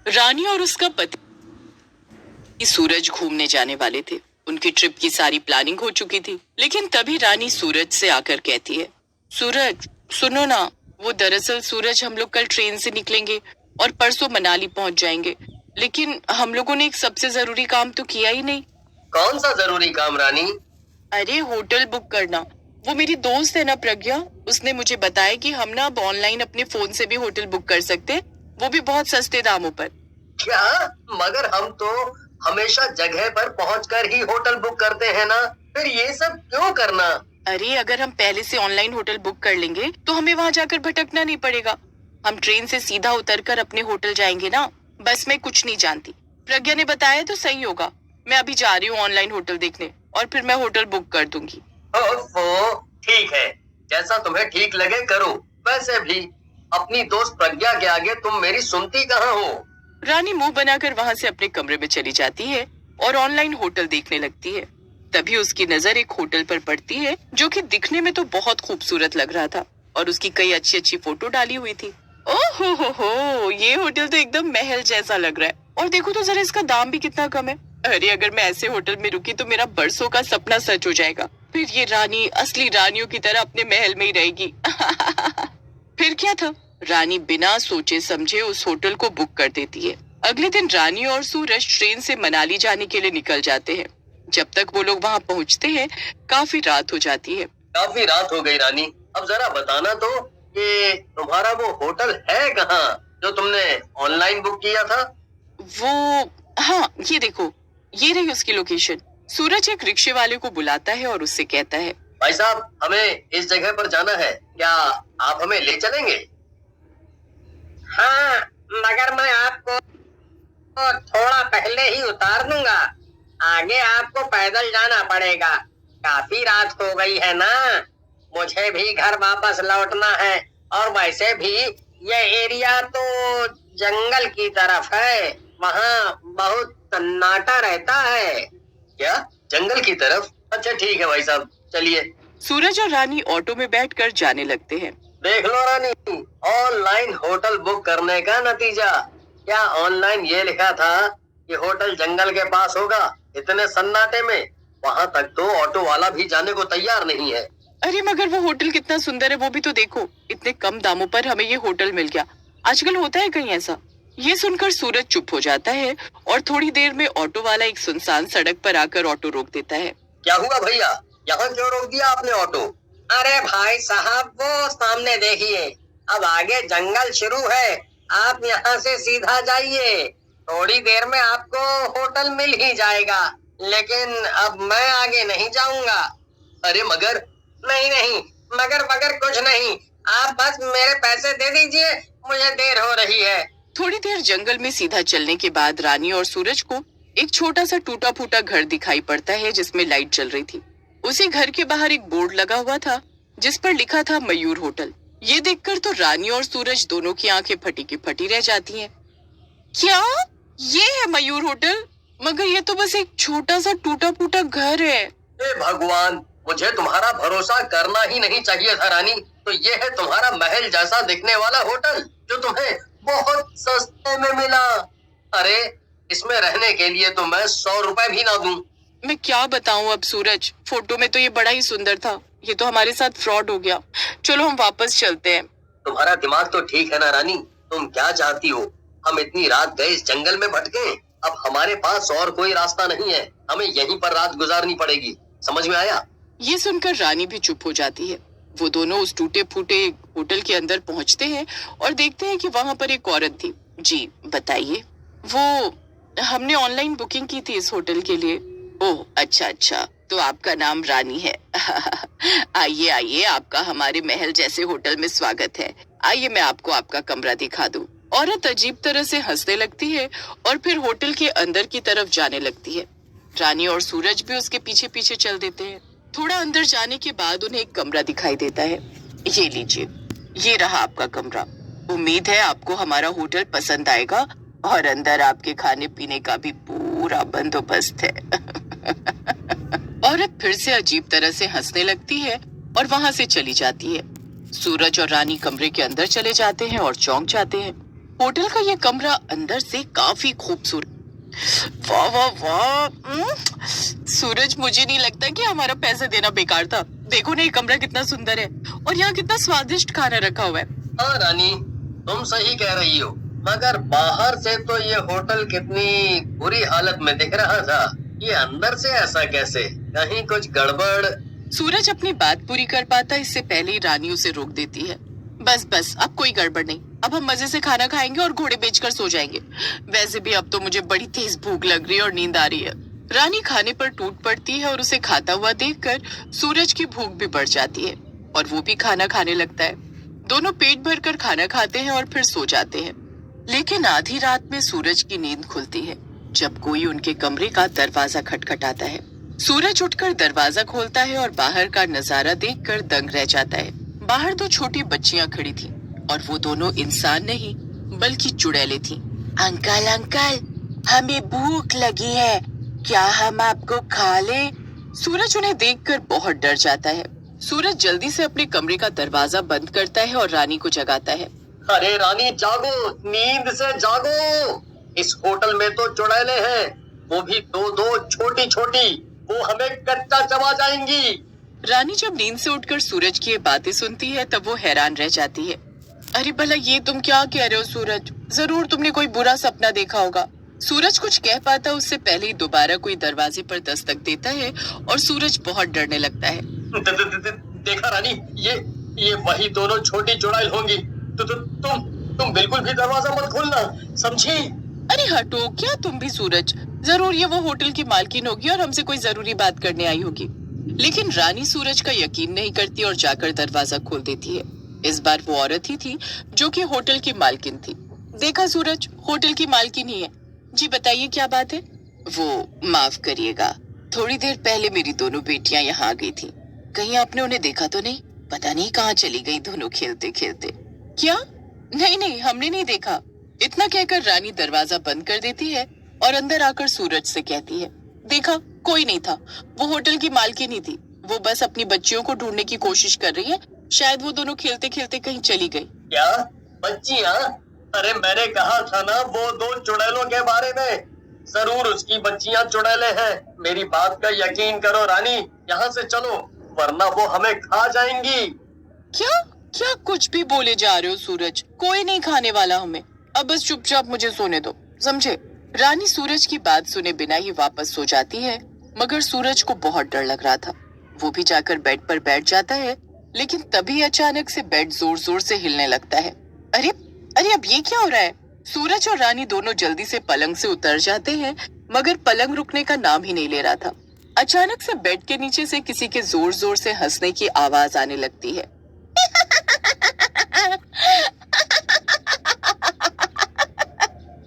रानी और उसका पति सूरज घूमने जाने वाले थे। उनकी ट्रिप की सारी प्लानिंग हो चुकी थी, लेकिन तभी रानी सूरज से आकर कहती है, सूरज सुनो ना, वो दरअसल सूरज हम लोग कल ट्रेन से निकलेंगे और परसों मनाली पहुंच जाएंगे, लेकिन हम लोगों ने एक सबसे जरूरी काम तो किया ही नहीं। कौन सा जरूरी काम रानी? अरे होटल बुक करना। वो मेरी दोस्त है ना प्रज्ञा, उसने मुझे बताया कि हम ना अब ऑनलाइन अपने फोन से भी होटल बुक कर सकते हैं, वो भी बहुत सस्ते दामों पर। क्या? मगर हम तो हमेशा जगह पर पहुंचकर ही होटल बुक करते हैं ना, फिर ये सब क्यों करना? अरे अगर हम पहले से ऑनलाइन होटल बुक कर लेंगे तो हमें वहाँ जाकर भटकना नहीं पड़ेगा। हम ट्रेन से सीधा उतरकर अपने होटल जाएंगे ना। बस मैं कुछ नहीं जानती, प्रज्ञा ने बताया तो सही होगा। मैं अभी जा रही हूँ ऑनलाइन होटल देखने और फिर मैं होटल बुक कर दूंगी। ओफो, ठीक है, जैसा तुम्हें ठीक लगे करो। वैसे भी अपनी दोस्त प्रज्ञा के आगे तुम मेरी सुनती कहाँ हो? रानी मुंह बनाकर वहां से अपने कमरे में चली जाती है और ऑनलाइन होटल देखने लगती है। तभी उसकी नजर एक होटल पर पड़ती है जो कि दिखने में तो बहुत खूबसूरत लग रहा था और उसकी कई अच्छी अच्छी फोटो डाली हुई थी। ओह हो, ये होटल तो एकदम महल जैसा लग रहा है, और देखो तो जरा इसका दाम भी कितना कम है। अरे अगर मैं ऐसे होटल में रुकी तो मेरा बरसों का सपना सच हो जाएगा। फिर ये रानी असली रानियों की तरह अपने महल में ही रहेगी। फिर क्या था, रानी बिना सोचे समझे उस होटल को बुक कर देती है। अगले दिन रानी और सूरज ट्रेन से मनाली जाने के लिए निकल जाते हैं। जब तक वो लोग वहाँ पहुँचते हैं काफी रात हो जाती है। काफी रात हो गई रानी, अब जरा बताना तो कि तुम्हारा वो होटल है कहाँ जो तुमने ऑनलाइन बुक किया था? वो, हाँ ये देखो, ये रही उसकी लोकेशन। सूरज एक रिक्शे वाले को बुलाता है और उससे कहता है, भाई साहब, हमें इस जगह पर जाना है, क्या आप हमें ले चलेंगे? हाँ, मगर मैं आपको थोड़ा पहले ही उतार दूंगा। आगे आपको पैदल जाना पड़ेगा। काफी रात हो गई है ना, मुझे भी घर वापस लौटना है। और वैसे भी ये एरिया तो जंगल की तरफ है, वहाँ बहुत सन्नाटा रहता है। क्या जंगल की तरफ? अच्छा ठीक है भाई साहब, चलिए। सूरज और रानी ऑटो में बैठकर जाने लगते हैं। देख लो रानी, ऑनलाइन होटल बुक करने का नतीजा। क्या ऑनलाइन ये लिखा था कि होटल जंगल के पास होगा, इतने सन्नाटे में वहाँ तक तो ऑटो वाला भी जाने को तैयार नहीं है। अरे मगर वो होटल कितना सुंदर है वो भी तो देखो, इतने कम दामों पर हमें ये होटल मिल गया। आजकल होता है कहीं ऐसा? ये सुनकर सूरज चुप हो जाता है और थोड़ी देर में ऑटो वाला एक सुनसान सड़क पर आकर ऑटो रोक देता है। क्या हुआ भैया, यहाँ क्यों रोक दिया आपने ऑटो? अरे भाई साहब, वो सामने देखिए, अब आगे जंगल शुरू है। आप यहाँ से सीधा जाइए, थोड़ी देर में आपको होटल मिल ही जाएगा। लेकिन अब मैं आगे नहीं जाऊंगा। अरे मगर? नहीं नहीं, मगर मगर कुछ नहीं, आप बस मेरे पैसे दे दीजिए, मुझे देर हो रही है। थोड़ी देर जंगल में सीधा चलने के बाद रानी और सूरज को एक छोटा सा टूटा फूटा घर दिखाई पड़ता है जिसमें लाइट जल रही थी। उसी घर के बाहर एक बोर्ड लगा हुआ था जिस पर लिखा था मयूर होटल। ये देखकर तो रानी और सूरज दोनों की आंखें फटी की फटी रह जाती हैं। क्या ये है मयूर होटल? मगर ये तो बस एक छोटा सा टूटा फूटा घर है। हे भगवान, मुझे तुम्हारा भरोसा करना ही नहीं चाहिए था रानी। तो ये है तुम्हारा महल जैसा दिखने वाला होटल जो तुम्हें बहुत सस्ते में मिला। अरे इसमें रहने के लिए तो मैं 100 रुपए भी ना दूं। मैं क्या बताऊं अब सूरज, फोटो में तो ये बड़ा ही सुंदर था, ये तो हमारे साथ फ्रॉड हो गया। चलो हम वापस चलते हैं। तुम्हारा दिमाग तो ठीक है ना रानी, तुम क्या चाहती हो? हम इतनी रात गए इस जंगल में भटके, अब हमारे पास और कोई रास्ता नहीं है, हमें यहीं पर रात गुजारनी पड़ेगी। समझ में आया? ये सुनकर रानी भी चुप हो जाती है। वो दोनों उस टूटे फूटे होटल के अंदर पहुंचते हैं और देखते हैं कि वहां पर एक औरत थी। जी बताइए। वो, हमने ऑनलाइन बुकिंग की थी इस होटल के लिए। ओह अच्छा अच्छा, तो आपका नाम रानी है। आइए आइए, आपका हमारे महल जैसे होटल में स्वागत है। आइए मैं आपको आपका कमरा दिखा दूं। औरत अजीब तरह से हंसने लगती है और फिर होटल के अंदर की तरफ जाने लगती है। रानी और सूरज भी उसके पीछे पीछे चल देते हैं। थोड़ा अंदर जाने के बाद उन्हें एक कमरा दिखाई देता है। ये लीजिए, ये रहा आपका कमरा। उम्मीद है आपको हमारा होटल पसंद आएगा और अंदर आपके खाने पीने का भी पूरा बंदोबस्त है। औरत फिर से अजीब तरह से हंसने लगती है और वहां से चली जाती है। सूरज और रानी कमरे के अंदर चले जाते हैं और चौंक जाते हैं। होटल का ये कमरा अंदर से काफी खूबसूरत। वाह वाह वाह। सूरज, मुझे नहीं लगता कि हमारा पैसा देना बेकार था। देखो ना, ये कमरा कितना सुंदर है और यहाँ कितना स्वादिष्ट खाना रखा हुआ है। हाँ रानी, तुम सही कह रही हो, मगर बाहर से तो ये होटल कितनी बुरी हालत में दिख रहा था। ये अंदर से ऐसा कैसे? कहीं कुछ गड़बड़? सूरज अपनी बात पूरी कर पाता इससे पहले ही रानी उसे रोक देती है। बस बस, अब कोई गड़बड़ नहीं। अब हम मजे से खाना खाएंगे और घोड़े बेचकर सो जाएंगे। वैसे भी अब तो मुझे बड़ी तेज भूख लग रही है और नींद आ रही है। रानी खाने पर टूट पड़ती है और उसे खाता हुआ देखकर सूरज की भूख भी बढ़ जाती है और वो भी खाना खाने लगता है। दोनों पेट भरकर खाना खाते हैं और फिर सो जाते हैं। लेकिन आधी रात में सूरज की नींद खुलती है जब कोई उनके कमरे का दरवाजा खटखटाता है। सूरज उठकर दरवाजा खोलता है और बाहर का नजारा देखकर दंग रह जाता है। बाहर दो छोटी बच्चियां खड़ी थीं और वो दोनों इंसान नहीं बल्कि चुड़ैलें थीं। अंकल अंकल, हमें भूख लगी है, क्या हम आपको खा लें? सूरज उन्हें देखकर बहुत डर जाता है। सूरज जल्दी से अपने कमरे का दरवाजा बंद करता है और रानी को जगाता है। अरे रानी जागो, नींद से जागो। इस होटल में तो चुड़ैलें हैं, वो भी दो दो छोटी छोटी, वो हमें कच्चा चबा जाएंगी। रानी जब नींद से उठकर सूरज की ये बातें सुनती है तब वो हैरान रह जाती है। अरे भला ये तुम क्या कह रहे हो सूरज? जरूर तुमने कोई बुरा सपना देखा होगा। सूरज कुछ कह पाता उससे पहले ही दोबारा कोई दरवाजे पर दस्तक देता है और सूरज बहुत डरने लगता है। देखा रानी, ये वही दोनों छोटी चुड़ैल होंगी। तुम बिल्कुल भी दरवाजा मत खोलना, समझी? अरे हटो, क्या तुम भी सूरज? जरूर ये वो होटल की मालकिन होगी और हमसे कोई जरूरी बात करने आई होगी। लेकिन रानी सूरज का यकीन नहीं करती और जाकर दरवाजा खोल देती है। इस बार वो औरत ही थी जो कि होटल की मालकिन थी। देखा सूरज, होटल की मालकिन ही है। जी बताइए, क्या बात है? वो माफ करिएगा, थोड़ी देर पहले मेरी दोनों बेटियां यहाँ आ गई थी। कहीं आपने उन्हें देखा तो नहीं? पता नहीं कहाँ चली गई दोनों खेलते खेलते। क्या? नहीं नहीं, हमने नहीं देखा। इतना कहकर रानी दरवाजा बंद कर देती है और अंदर आकर सूरज से कहती है, देखा, कोई नहीं था। वो होटल की मालकिन ही थी। वो बस अपनी बच्चियों को ढूंढने की कोशिश कर रही है। शायद वो दोनों खेलते खेलते कहीं चली गई। क्या बच्चियां? अरे मैंने कहा था ना वो दो चुड़ैलों के बारे में। जरूर उसकी बच्चियां चुड़ैलें हैं। मेरी बात का यकीन करो रानी, यहाँ से चलो वरना वो हमें खा जाएंगी। क्या क्या कुछ भी बोले जा रहे हो सूरज? कोई नहीं खाने वाला हमें। अब बस चुपचाप मुझे सोने दो, समझे? रानी सूरज की बात सुने बिना ही वापस सो जाती है, मगर सूरज को बहुत डर लग रहा था। वो भी जाकर बेड पर बैठ जाता है, लेकिन तभी अचानक से बेड जोर जोर से हिलने लगता है। अरे अरे, अब ये क्या हो रहा है? सूरज और रानी दोनों जल्दी से पलंग से उतर जाते हैं, मगर पलंग रुकने का नाम ही नहीं ले रहा था। अचानक से बेड के नीचे से किसी के जोर जोर से हंसने की आवाज आने लगती है।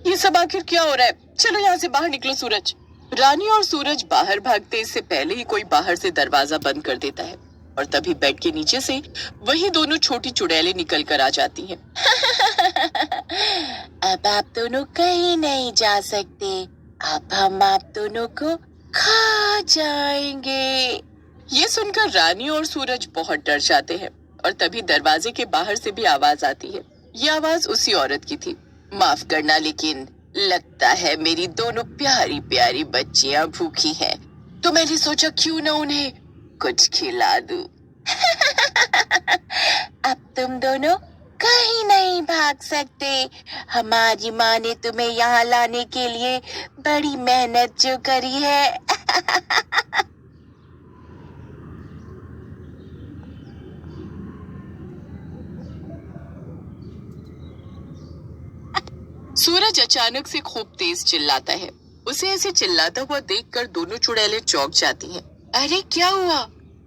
ये सब आखिर क्या हो रहा है? चलो यहाँ से बाहर निकलो सूरज। रानी और सूरज बाहर भागते इससे पहले ही कोई बाहर से दरवाजा बंद कर देता है और तभी बेड के नीचे से वही दोनों छोटी चुड़ैलें निकल कर आ जाती हैं। अब आप दोनों कहीं नहीं जा सकते, अब हम आप दोनों को खा जाएंगे। ये सुनकर रानी और सूरज बहुत डर जाते हैं और तभी दरवाजे के बाहर से भी आवाज आती है। ये आवाज उसी औरत की थी। माफ करना, लेकिन लगता है मेरी दोनों प्यारी प्यारी बच्चियां भूखी हैं, तो मैंने सोचा क्यों ना उन्हें कुछ खिला दूं। अब तुम दोनों कहीं नहीं भाग सकते। हमारी माँ ने तुम्हें यहाँ लाने के लिए बड़ी मेहनत जो करी है। सूरज अचानक से खूब तेज चिल्लाता है। उसे ऐसे चिल्लाता हुआ देखकर दोनों चुड़ैलें चौंक जाती हैं। अरे क्या हुआ?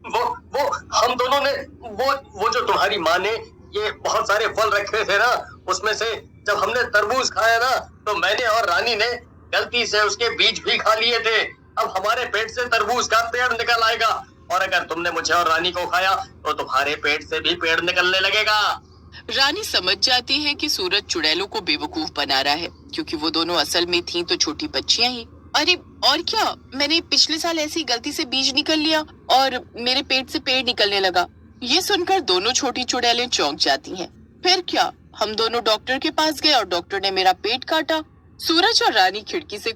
वो हम दोनों ने वो जो तुम्हारी माँ ने ये बहुत सारे फल रखे थे ना, उसमें से जब हमने तरबूज खाया ना, तो मैंने और रानी ने गलती से उसके बीज भी खा लिए थे। अब हमारे पेट से तरबूज का पेड़ निकल आएगा और अगर तुमने मुझे और रानी को खाया तो तुम्हारे पेट से भी पेड़ निकलने लगेगा। रानी समझ जाती है कि सूरज चुड़ैलों को बेवकूफ बना रहा है, क्योंकि वो दोनों असल में थीं तो छोटी बच्चियां ही। अरे और क्या, मैंने पिछले साल ऐसी गलती से बीज निकल लिया और मेरे पेट से पेड़ निकलने लगा। ये सुनकर दोनों छोटी चुड़ैलें चौंक जाती हैं। फिर क्या, हम दोनों डॉक्टर के पास गए और डॉक्टर ने मेरा पेट काटा। सूरज और रानी खिड़की से